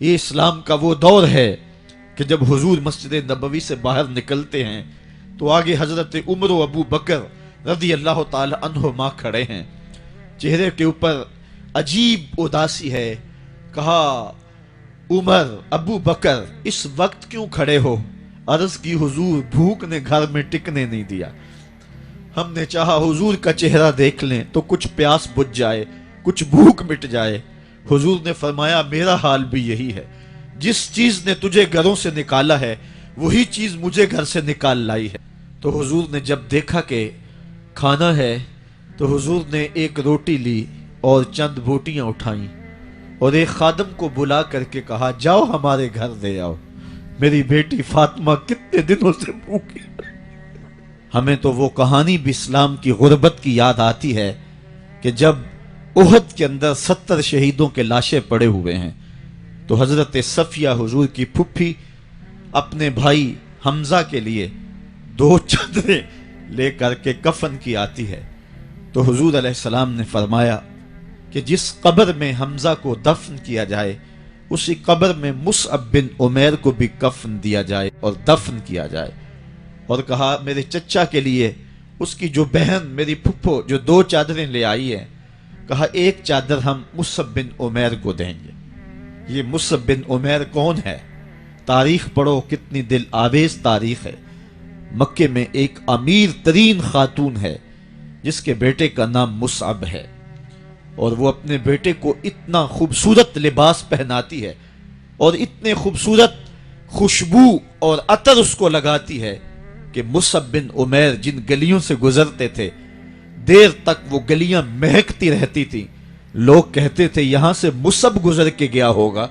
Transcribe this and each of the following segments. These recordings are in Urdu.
یہ اسلام کا وہ دور ہے کہ جب حضور مسجد نبوی سے باہر نکلتے ہیں تو آگے حضرت عمر و ابو بکر رضی اللہ تعالی عنہما کھڑے ہیں. چہرے کے اوپر عجیب اداسی ہے. کہا عمر ابو بکر اس وقت کیوں کھڑے ہو؟ عرض کی حضور بھوک نے گھر میں ٹکنے نہیں دیا. ہم نے چاہا حضور کا چہرہ دیکھ لیں تو کچھ پیاس بجھ جائے، کچھ بھوک مٹ جائے. حضور نے فرمایا میرا حال بھی یہی ہے. جس چیز نے تجھے گھروں سے نکالا ہے وہی چیز مجھے گھر سے نکال لائی ہے. تو حضور نے جب دیکھا کہ کھانا ہے تو حضور نے ایک روٹی لی اور چند بوٹیاں اٹھائیں اور ایک خادم کو بلا کر کے کہا جاؤ ہمارے گھر دے آؤ، میری بیٹی فاطمہ کتنے دنوں سے بھوکی. ہمیں تو وہ کہانی بھی اسلام کی غربت کی یاد آتی ہے کہ جب احد کے اندر 70 شہیدوں کے لاشیں پڑے ہوئے ہیں تو حضرت صفیہ حضور کی پھپھی اپنے بھائی حمزہ کے لیے 2 چادریں لے کر کے کفن کی آتی ہے. تو حضور علیہ السلام نے فرمایا کہ جس قبر میں حمزہ کو دفن کیا جائے اسی قبر میں مصعب بن عمیر کو بھی کفن دیا جائے اور دفن کیا جائے. اور کہا میرے چچا کے لیے اس کی جو بہن میری پھپھو جو 2 چادریں لے آئی ہے، کہا ایک چادر ہم مصعب بن عمیر کو دیں گے. یہ مصعب بن عمیر کون ہے؟ تاریخ پڑھو، کتنی دل آویز تاریخ ہے. مکے میں ایک امیر ترین خاتون ہے جس کے بیٹے کا نام مصعب ہے، اور وہ اپنے بیٹے کو اتنا خوبصورت لباس پہناتی ہے اور اتنے خوبصورت خوشبو اور عطر اس کو لگاتی ہے کہ مصعب بن عمیر جن گلیوں سے گزرتے تھے دیر تک وہ گلیاں مہکتی رہتی تھی. لوگ کہتے تھے یہاں سے مصعب گزر کے گیا ہوگا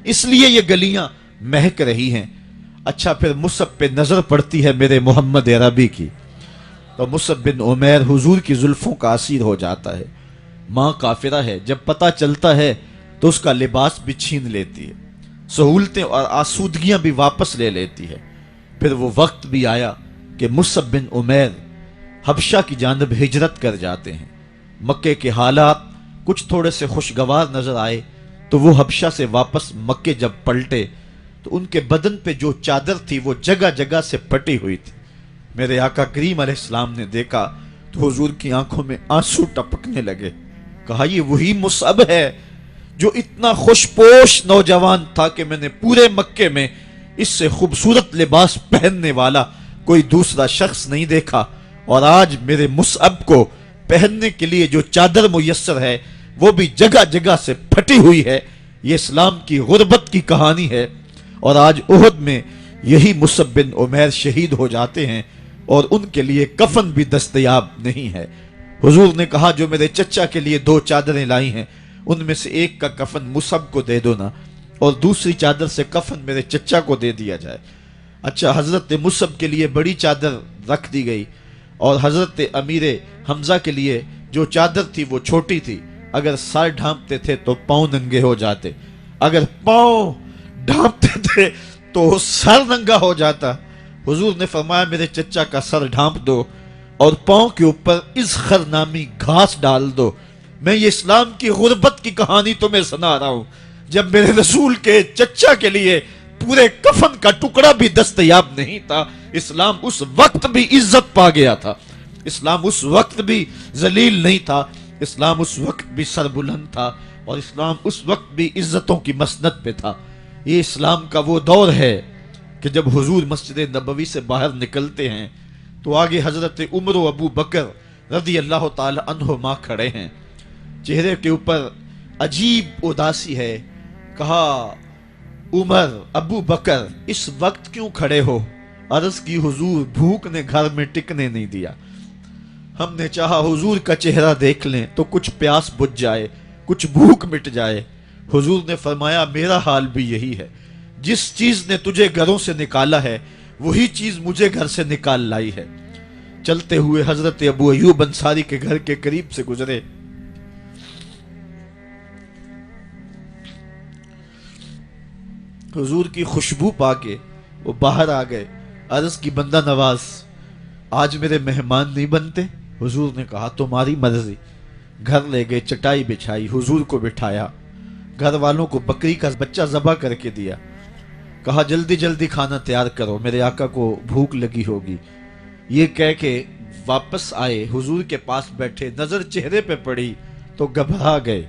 اس لیے یہ گلیاں مہک رہی ہیں. اچھا پھر مصعب پہ نظر پڑتی ہے میرے محمد عربی کی تو مصعب بن عمیر حضور کی زلفوں کا اسیر ہو جاتا ہے. ماں کافرہ ہے، جب پتہ چلتا ہے تو اس کا لباس بھی چھین لیتی ہے، سہولتیں اور آسودگیاں بھی واپس لے لیتی ہے. پھر وہ وقت بھی آیا کہ مصعب بن عمیر حبشہ کی جانب ہجرت کر جاتے ہیں. مکے کے حالات کچھ تھوڑے سے خوشگوار نظر آئے تو وہ حبشہ سے واپس مکے جب پلٹے تو ان کے بدن پہ جو چادر تھی وہ جگہ جگہ سے پھٹی ہوئی تھی. میرے آقا کریم علیہ السلام نے دیکھا تو حضور کی آنکھوں میں آنسو ٹپکنے لگے. کہا یہ وہی مصعب ہے جو اتنا خوش پوش نوجوان تھا کہ میں نے پورے مکے میں اس سے خوبصورت لباس پہننے والا کوئی دوسرا شخص نہیں دیکھا، اور آج میرے مصعب کو پہننے کے لیے جو چادر میسر ہے وہ بھی جگہ جگہ سے پھٹی ہوئی ہے. یہ اسلام کی غربت کی کہانی ہے. اور آج احد میں یہی مصعب بن عمیر شہید ہو جاتے ہیں اور ان کے لیے کفن بھی دستیاب نہیں ہے. حضور نے کہا جو میرے چچا کے لیے 2 چادریں لائی ہیں ان میں سے ایک کا کفن مصعب کو دے دو نا، اور دوسری چادر سے کفن میرے چچا کو دے دیا جائے. اچھا حضرت مصعب کے لیے بڑی چادر رکھ دی گئی اور حضرت امیر حمزہ کے لیے جو چادر تھی وہ چھوٹی تھی. اگر سر ڈھانپتے تھے تو پاؤں ننگے ہو جاتے، اگر پاؤں ڈھانپتے تھے تو سر ننگا ہو جاتا. حضور نے فرمایا میرے چچا کا سر ڈھانپ دو اور پاؤں کے اوپر اذخر نامی گھاس ڈال دو. میں یہ اسلام کی غربت کی کہانی تمہیں سنا رہا ہوں. جب میرے رسول کے چچا کے لیے پورے کفن کا ٹکڑا بھی دستیاب نہیں تھا، اسلام اس وقت بھی عزت پا گیا تھا. اسلام اس وقت بھی ذلیل نہیں تھا. اسلام اس وقت بھی سربلند تھا اور اسلام اس وقت بھی عزتوں کی مسند پہ تھا. یہ اسلام کا وہ دور ہے کہ جب حضور مسجد نبوی سے باہر نکلتے ہیں تو آگے حضرت عمر و ابو بکر رضی اللہ تعالی عنہما کھڑے ہیں. چہرے کے اوپر عجیب اداسی ہے. کہا عمر ابو بکر اس وقت کیوں کھڑے ہو؟ عرض کی حضور بھوک نے گھر میں ٹکنے نہیں دیا. ہم نے چاہا حضور کا چہرہ دیکھ لیں تو کچھ پیاس بجھ جائے، کچھ بھوک مٹ جائے. حضور نے فرمایا میرا حال بھی یہی ہے. جس چیز نے تجھے گھروں سے نکالا ہے وہی چیز مجھے گھر سے نکال لائی ہے. چلتے ہوئے حضرت ابو ایوب انصاری کے گھر کے قریب سے گزرے. حضور کی خوشبو پا کے وہ باہر آ گئے. عرض کی بندہ نواز آج میرے مہمان نہیں بنتے؟ حضور نے کہا تمہاری مرضی. گھر لے گئے، چٹائی بچھائی، حضور کو بٹھایا. گھر والوں کو بکری کا بچہ ذبح کر کے دیا، کہا جلدی جلدی کھانا تیار کرو، میرے آقا کو بھوک لگی ہوگی۔ یہ کہہ کے واپس آئے، حضور کے پاس بیٹھے، نظر چہرے پہ پڑی تو گھبرا گئے۔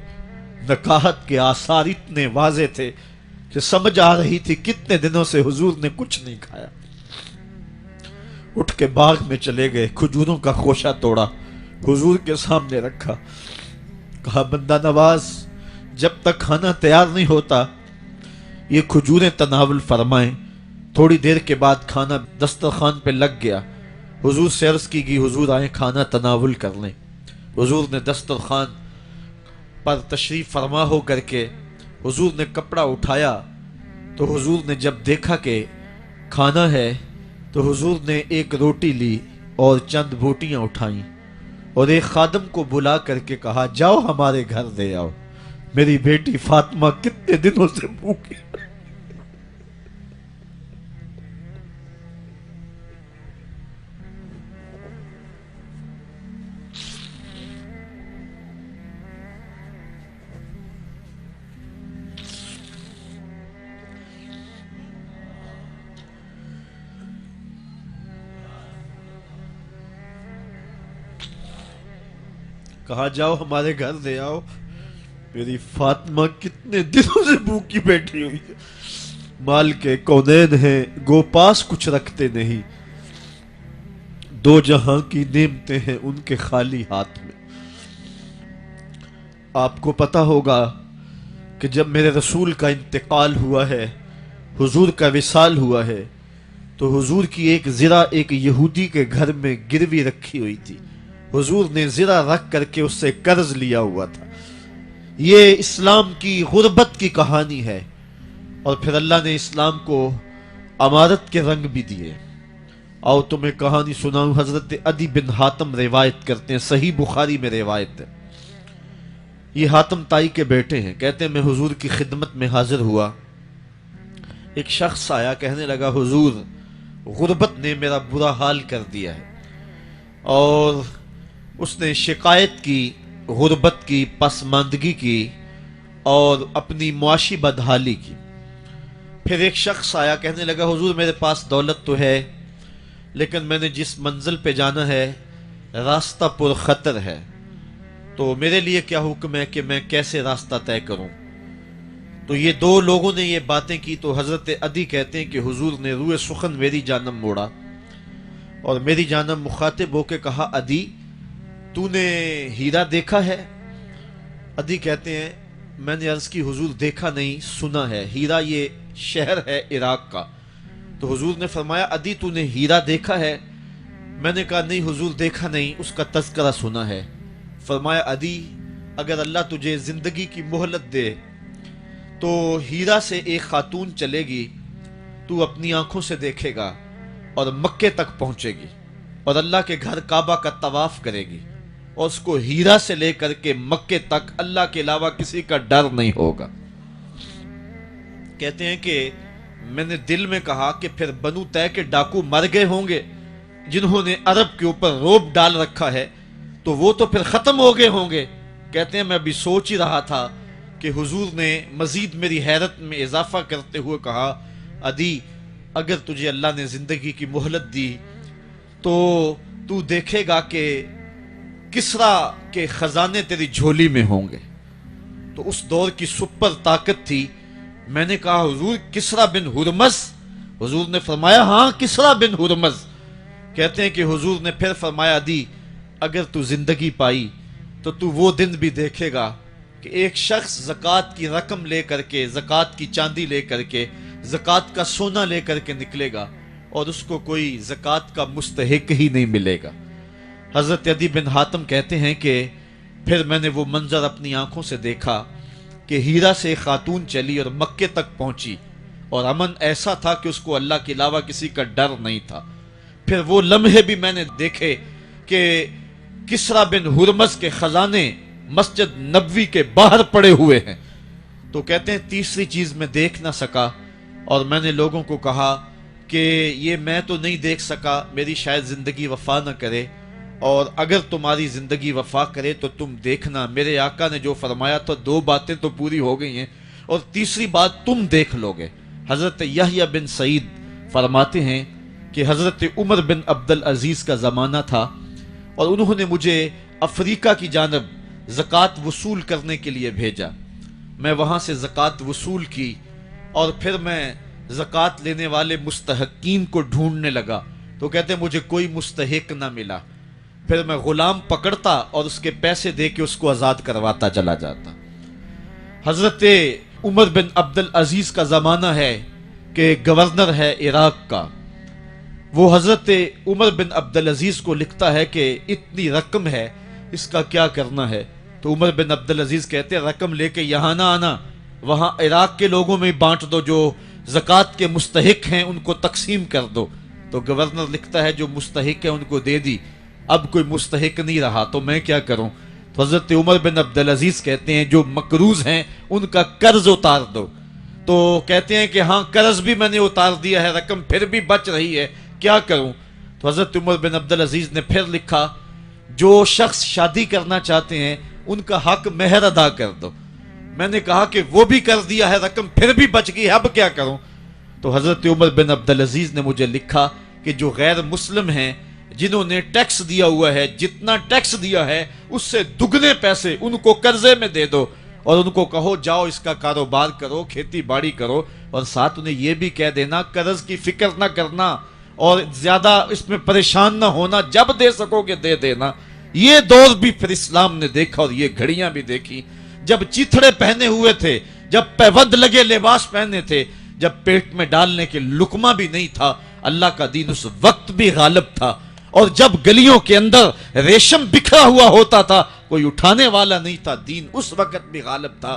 نکاحت کے آثار اتنے واضح تھے کہ سمجھ آ رہی تھی کتنے دنوں سے حضور نے کچھ نہیں کھایا۔ اٹھ کے باغ میں چلے گئے، کھجوروں کا خوشہ توڑا، حضور کے سامنے رکھا، کہا بندہ نواز جب تک کھانا تیار نہیں ہوتا یہ کھجوریں تناول فرمائیں۔ تھوڑی دیر کے بعد کھانا دسترخوان پہ لگ گیا، حضور سے عرض کی گئی حضور آئیں کھانا تناول کر لیں۔ حضور نے دسترخوان پر تشریف فرما ہو کر کے حضور نے کپڑا اٹھایا تو حضور نے جب دیکھا کہ کھانا ہے تو حضور نے ایک روٹی لی اور چند بوٹیاں اٹھائیں اور ایک خادم کو بلا کر کے کہا جاؤ ہمارے گھر دے آؤ، میری بیٹی فاطمہ کتنے دنوں سے بھوکی۔ کہا جاؤ ہمارے گھر دے آؤ، میری فاطمہ کتنے دنوں سے بھوکی بیٹھی ہوئی ہے۔ مال کے کونین ہیں گو پاس کچھ رکھتے نہیں، دو جہاں کی نعمتیں ہیں ان کے خالی ہاتھ میں۔ آپ کو پتا ہوگا کہ جب میرے رسول کا انتقال ہوا ہے، حضور کا وصال ہوا ہے، تو حضور کی ایک زرہ ایک یہودی کے گھر میں گروی رکھی ہوئی تھی، حضور نے زرہ رکھ کر کے اس سے قرض لیا ہوا تھا۔ یہ اسلام کی غربت کی کہانی ہے، اور پھر اللہ نے اسلام کو امارت کے رنگ بھی دیے۔ آؤ تمہیں کہانی سناؤں، حضرت عدی بن حاتم روایت کرتے ہیں، صحیح بخاری میں روایت ہے۔ یہ حاتم تائی کے بیٹے ہیں، کہتے ہیں میں حضور کی خدمت میں حاضر ہوا، ایک شخص آیا کہنے لگا حضور غربت نے میرا برا حال کر دیا ہے، اور اس نے شکایت کی غربت کی، پسماندگی کی اور اپنی معاشی بدحالی کی۔ پھر ایک شخص آیا کہنے لگا حضور میرے پاس دولت تو ہے لیکن میں نے جس منزل پہ جانا ہے راستہ پر خطر ہے، تو میرے لیے کیا حکم ہے کہ میں کیسے راستہ طے کروں؟ تو یہ دو لوگوں نے یہ باتیں کی تو حضرت عدی کہتے ہیں کہ حضور نے روئے سخن میری جانب موڑا اور میری جانب مخاطب ہو کے کہا عدی تو نے ہیرا دیکھا ہے؟ عدی کہتے ہیں میں نے عرض کی حضور دیکھا نہیں، سنا ہے، ہیرا یہ شہر ہے عراق کا۔ تو حضور نے فرمایا عدی تو نے ہیرا دیکھا ہے؟ میں نے کہا نہیں حضور دیکھا نہیں، اس کا تذکرہ سنا ہے۔ فرمایا عدی اگر اللہ تجھے زندگی کی مہلت دے تو ہیرا سے ایک خاتون چلے گی، تو اپنی آنکھوں سے دیکھے گا اور مکے تک پہنچے گی اور اللہ کے گھر کعبہ کا طواف کرے گی، اور اس کو ہیرا سے لے کر کے مکے تک اللہ کے علاوہ کسی کا ڈر نہیں ہوگا۔ کہتے ہیں کہ میں نے دل میں کہا کہ پھر بنو طے کے ڈاکو مر گئے ہوں گے جنہوں نے عرب کے اوپر روب ڈال رکھا ہے، تو وہ تو پھر ختم ہو گئے ہوں گے۔ کہتے ہیں میں ابھی سوچ ہی رہا تھا کہ حضور نے مزید میری حیرت میں اضافہ کرتے ہوئے کہا عدی اگر تجھے اللہ نے زندگی کی مہلت دی تو تو دیکھے گا کہ کسرا کے خزانے تیری جھولی میں ہوں گے۔ تو اس دور کی سپر طاقت تھی۔ میں نے کہا حضور کسرا بن ہرمز؟ حضور نے فرمایا ہاں کسرا بن ہرمز۔ کہتے ہیں کہ حضور نے پھر فرمایا عدی اگر تو زندگی پائی تو تو وہ دن بھی دیکھے گا کہ ایک شخص زکوٰۃ کی رقم لے کر کے، زکوٰۃ کی چاندی لے کر کے، زکوٰۃ کا سونا لے کر کے نکلے گا اور اس کو کوئی زکوٰۃ کا مستحق ہی نہیں ملے گا۔ حضرت عدی بن حاتم کہتے ہیں کہ پھر میں نے وہ منظر اپنی آنکھوں سے دیکھا کہ ہیرا سے خاتون چلی اور مکے تک پہنچی اور امن ایسا تھا کہ اس کو اللہ کے علاوہ کسی کا ڈر نہیں تھا۔ پھر وہ لمحے بھی میں نے دیکھے کہ کسرا بن ہرمز کے خزانے مسجد نبوی کے باہر پڑے ہوئے ہیں۔ تو کہتے ہیں تیسری چیز میں دیکھ نہ سکا اور میں نے لوگوں کو کہا کہ یہ میں تو نہیں دیکھ سکا، میری شاید زندگی وفا نہ کرے، اور اگر تمہاری زندگی وفا کرے تو تم دیکھنا۔ میرے آقا نے جو فرمایا تھا دو باتیں تو پوری ہو گئی ہیں، اور تیسری بات تم دیکھ لوگے۔ حضرت یحییٰ بن سعید فرماتے ہیں کہ حضرت عمر بن عبد العزیز کا زمانہ تھا اور انہوں نے مجھے افریقہ کی جانب زکوٰۃ وصول کرنے کے لیے بھیجا۔ میں وہاں سے زکوٰۃ وصول کی اور پھر میں زکوٰۃ لینے والے مستحقین کو ڈھونڈنے لگا، تو کہتے ہیں مجھے کوئی مستحق نہ ملا۔ پھر میں غلام پکڑتا اور اس کے پیسے دے کے اس کو آزاد کرواتا چلا جاتا۔ حضرت عمر بن عبد العزیز کا زمانہ ہے کہ گورنر ہے عراق کا، وہ حضرت عمر بن عبد العزیز کو لکھتا ہے کہ اتنی رقم ہے، اس کا کیا کرنا ہے؟ تو عمر بن عبد العزیز کہتے ہیں رقم لے کے یہاں نہ آنا، وہاں عراق کے لوگوں میں بانٹ دو، جو زکوٰۃ کے مستحق ہیں ان کو تقسیم کر دو۔ تو گورنر لکھتا ہے جو مستحق ہیں ان کو دے دی، اب کوئی مستحق نہیں رہا تو میں کیا کروں؟ تو حضرت عمر بن عبد العزیز کہتے ہیں جو مقروض ہیں ان کا قرض اتار دو۔ تو کہتے ہیں کہ ہاں قرض بھی میں نے اتار دیا ہے، رقم پھر بھی بچ رہی ہے، کیا کروں؟ تو حضرت عمر بن عبد العزیز نے پھر لکھا جو شخص شادی کرنا چاہتے ہیں ان کا حق مہر ادا کر دو۔ میں نے کہا کہ وہ بھی کر دیا ہے، رقم پھر بھی بچ گئی، اب کیا کروں؟ تو حضرت عمر بن عبد العزیز نے مجھے لکھا کہ جو غیر مسلم ہیں جنہوں نے ٹیکس دیا ہوا ہے، جتنا ٹیکس دیا ہے اس سے دگنے پیسے ان کو قرضے میں دے دو اور ان کو کہو جاؤ اس کا کاروبار کرو، کھیتی باڑی کرو، اور ساتھ انہیں یہ بھی کہہ دینا قرض کی فکر نہ کرنا اور زیادہ اس میں پریشان نہ ہونا، جب دے سکو گے دے دینا۔ یہ دور بھی پھر اسلام نے دیکھا اور یہ گھڑیاں بھی دیکھی جب چیتھڑے پہنے ہوئے تھے، جب پیوند لگے لباس پہنے تھے، جب پیٹ میں ڈالنے کے لقمہ بھی نہیں تھا، اللہ کا دین اس وقت بھی غالب تھا، اور جب گلیوں کے اندر ریشم بکھرا ہوا ہوتا تھا کوئی اٹھانے والا نہیں تھا، دین اس وقت بھی غالب تھا۔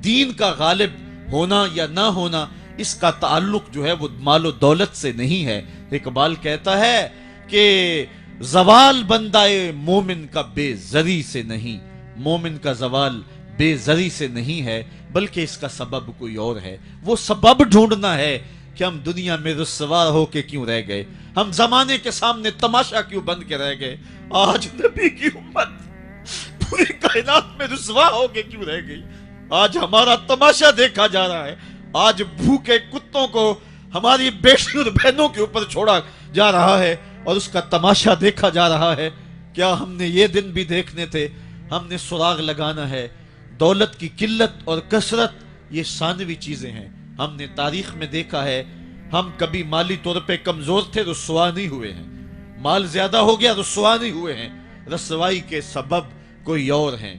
دین کا غالب ہونا یا نہ ہونا اس کا تعلق جو ہے وہ مال و دولت سے نہیں ہے۔ اقبال کہتا ہے کہ زوال بندہ مومن کا بے زری سے نہیں، مومن کا زوال بے زری سے نہیں ہے بلکہ اس کا سبب کوئی اور ہے۔ وہ سبب ڈھونڈنا ہے کہ ہم دنیا میں رسوا ہو کے کیوں رہ گئے، ہم زمانے کے سامنے تماشا کیوں بن کے رہ گئے، آج نبی کی امت پوری کائنات میں رسوا ہو کے کیوں رہ گئی، آج ہمارا تماشا دیکھا جا رہا ہے، آج بھوکے کتوں کو ہماری بیٹیوں اور بہنوں کے اوپر چھوڑا جا رہا ہے اور اس کا تماشا دیکھا جا رہا ہے۔ کیا ہم نے یہ دن بھی دیکھنے تھے؟ ہم نے سراغ لگانا ہے۔ دولت کی قلت اور کثرت یہ ثانوی چیزیں ہیں، ہم نے تاریخ میں دیکھا ہے، ہم کبھی مالی طور پہ کمزور تھے رسوا نہیں ہوئے ہیں، مال زیادہ ہو گیا رسوا نہیں ہوئے ہیں، رسوائی کے سبب کوئی اور ہیں۔